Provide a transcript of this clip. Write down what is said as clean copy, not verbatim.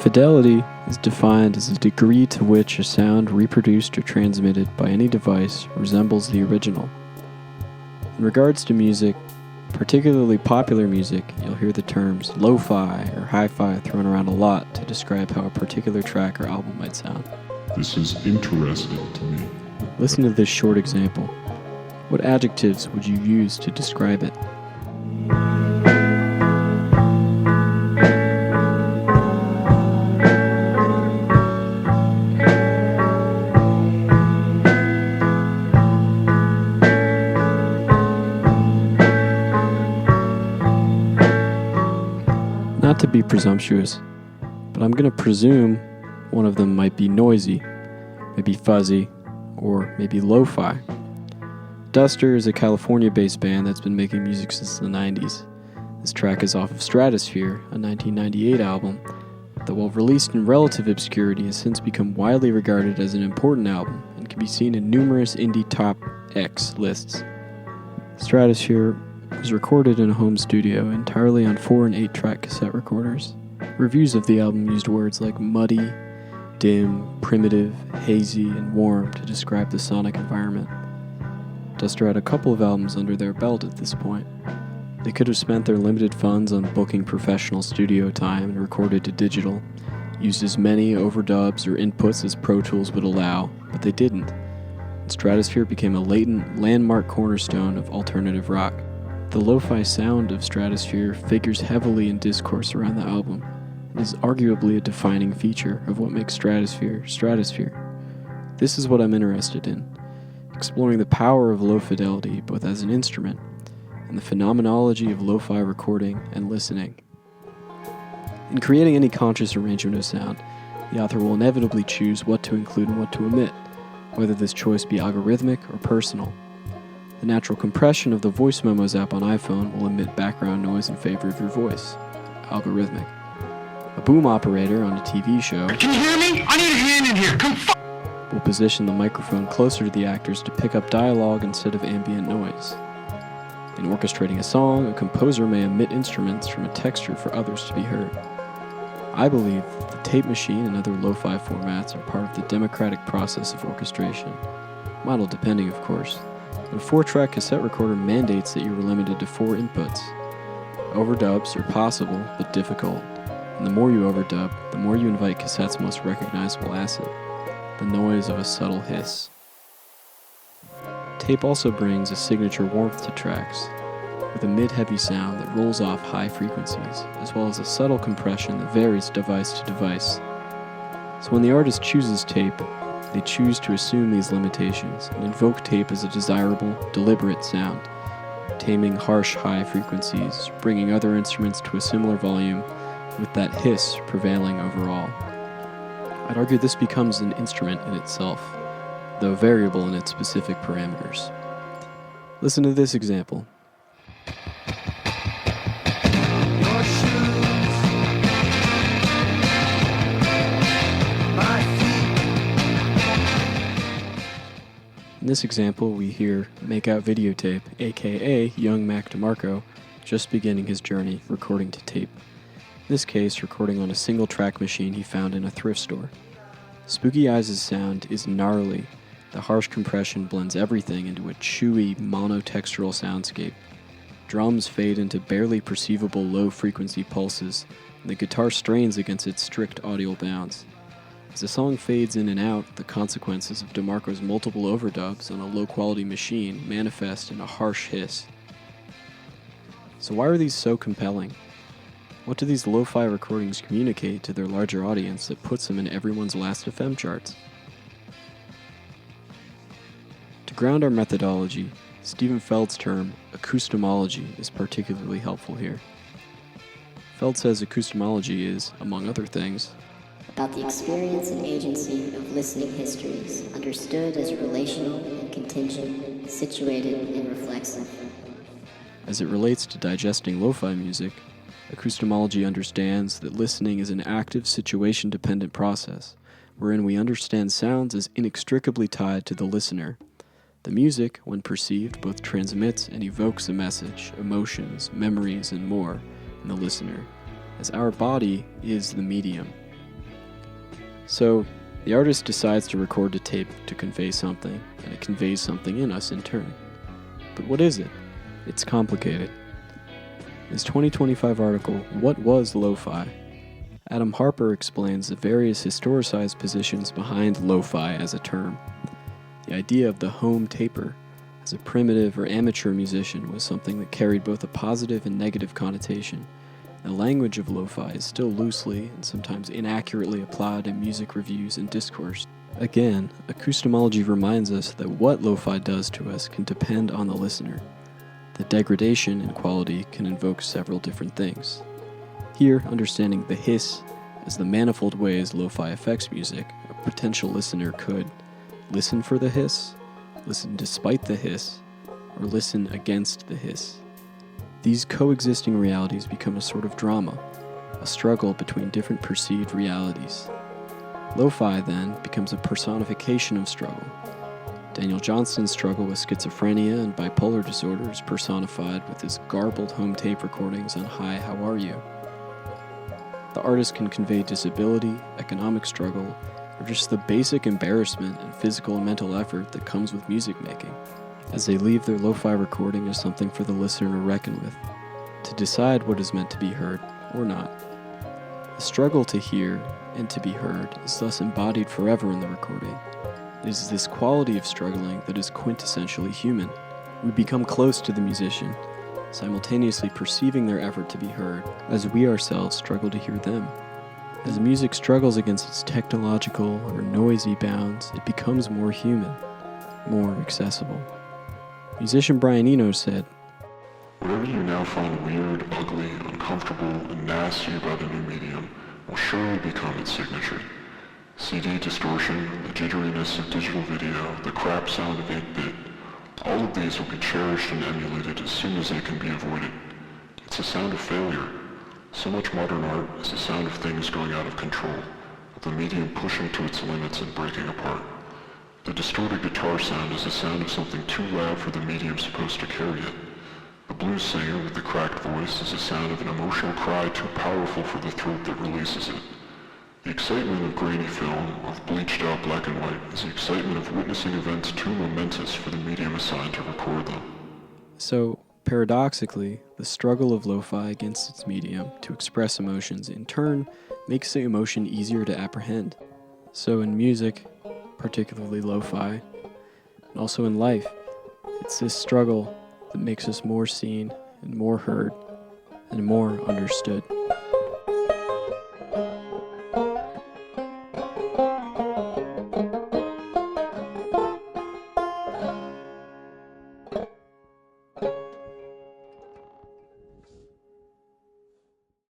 Fidelity is defined as a degree to which a sound reproduced or transmitted by any device resembles the original. In regards to music, particularly popular music, you'll hear the terms lo-fi or hi-fi thrown around a lot to describe how a particular track or album might sound. This is interesting to me. Listen to this short example. What adjectives would you use to describe it? Not to be presumptuous, but I'm going to presume one of them might be noisy, maybe fuzzy, or maybe lo-fi. Duster is a California-based band that's been making music since the 90s. This track is off of Stratosphere, a 1998 album that, while released in relative obscurity, has since become widely regarded as an important album and can be seen in numerous indie top X lists. Stratosphere was recorded in a home studio entirely on 4 and 8-track cassette recorders. Reviews of the album used words like muddy, dim, primitive, hazy, and warm to describe the sonic environment. Duster had a couple of albums under their belt at this point. They could have spent their limited funds on booking professional studio time and recorded to digital, used as many overdubs or inputs as Pro Tools would allow, but they didn't. And Stratosphere became a latent, landmark cornerstone of alternative rock. The lo-fi sound of Stratosphere figures heavily in discourse around the album and is arguably a defining feature of what makes Stratosphere Stratosphere. This is what I'm interested in, exploring the power of low fidelity both as an instrument and the phenomenology of lo-fi recording and listening. In creating any conscious arrangement of sound, the author will inevitably choose what to include and what to omit, whether this choice be algorithmic or personal. The natural compression of the Voice Memos app on iPhone will emit background noise in favor of your voice, algorithmic. A boom operator on a TV show Can you hear me? I need a hand in here. Come will position the microphone closer to the actors to pick up dialogue instead of ambient noise. In orchestrating a song, a composer may omit instruments from a texture for others to be heard. I believe the tape machine and other lo-fi formats are part of the democratic process of orchestration, model depending, of course. But a 4-track cassette recorder mandates that you are limited to 4 inputs. Overdubs are possible, but difficult. And the more you overdub, the more you invite cassette's most recognizable asset, the noise of a subtle hiss. Tape also brings a signature warmth to tracks, with a mid-heavy sound that rolls off high frequencies, as well as a subtle compression that varies device to device. So when the artist chooses tape, they choose to assume these limitations and invoke tape as a desirable, deliberate sound, taming harsh high frequencies, bringing other instruments to a similar volume, with that hiss prevailing overall. I'd argue this becomes an instrument in itself, though variable in its specific parameters. Listen to this example. In this example, we hear Make-Out Videotape, aka young Mac DeMarco, just beginning his journey recording to tape. In this case, recording on a single track machine he found in a thrift store. Spooky Eyes' sound is gnarly. The harsh compression blends everything into a chewy, monotextural soundscape. Drums fade into barely perceivable low-frequency pulses, and the guitar strains against its strict audial bounds. As the song fades in and out, the consequences of DeMarco's multiple overdubs on a low-quality machine manifest in a harsh hiss. So why are these so compelling? What do these lo-fi recordings communicate to their larger audience that puts them in everyone's Last.fm charts? To ground our methodology, Stephen Feld's term, acoustomology, is particularly helpful here. Feld says acoustomology is, among other things, about the experience and agency of listening histories, understood as relational and contingent, situated and reflexive. As it relates to digesting lo-fi music, acoustomology understands that listening is an active, situation-dependent process, wherein we understand sounds as inextricably tied to the listener. The music, when perceived, both transmits and evokes a message, emotions, memories, and more in the listener, as our body is the medium. So, the artist decides to record the tape to convey something, and it conveys something in us in turn. But what is it? It's complicated. In his 2025 article, What Was Lo-Fi?, Adam Harper explains the various historicized positions behind lo-fi as a term. The idea of the home taper as a primitive or amateur musician was something that carried both a positive and negative connotation. The language of lo-fi is still loosely and sometimes inaccurately applied in music reviews and discourse. Again, acoustomology reminds us that what lo-fi does to us can depend on the listener. The degradation in quality can invoke several different things. Here, understanding the hiss as the manifold ways lo-fi affects music, a potential listener could listen for the hiss, listen despite the hiss, or listen against the hiss. These coexisting realities become a sort of drama, a struggle between different perceived realities. Lo-fi, then, becomes a personification of struggle. Daniel Johnston's struggle with schizophrenia and bipolar disorder is personified with his garbled home tape recordings on Hi, How Are You? The artist can convey disability, economic struggle, or just the basic embarrassment and physical and mental effort that comes with music making, as they leave their lo-fi recording as something for the listener to reckon with, to decide what is meant to be heard or not. The struggle to hear and to be heard is thus embodied forever in the recording. It is this quality of struggling that is quintessentially human. We become close to the musician, simultaneously perceiving their effort to be heard, as we ourselves struggle to hear them. As music struggles against its technological or noisy bounds, it becomes more human, more accessible. Musician Brian Eno said, Whatever you now find weird, ugly, uncomfortable, and nasty about the new medium will surely become its signature. CD distortion, the jitteriness of digital video, the crap sound of 8-bit, all of these will be cherished and emulated as soon as they can be avoided. It's a sound of failure. So much modern art is the sound of things going out of control, of the medium pushing to its limits and breaking apart. The distorted guitar sound is the sound of something too loud for the medium supposed to carry it. The blues singer with the cracked voice is the sound of an emotional cry too powerful for the throat that releases it. The excitement of grainy film, of bleached out black and white, is the excitement of witnessing events too momentous for the medium assigned to record them. So, paradoxically, the struggle of lo-fi against its medium to express emotions in turn makes the emotion easier to apprehend. So in music, particularly lo-fi, and also in life, it's this struggle that makes us more seen and more heard and more understood.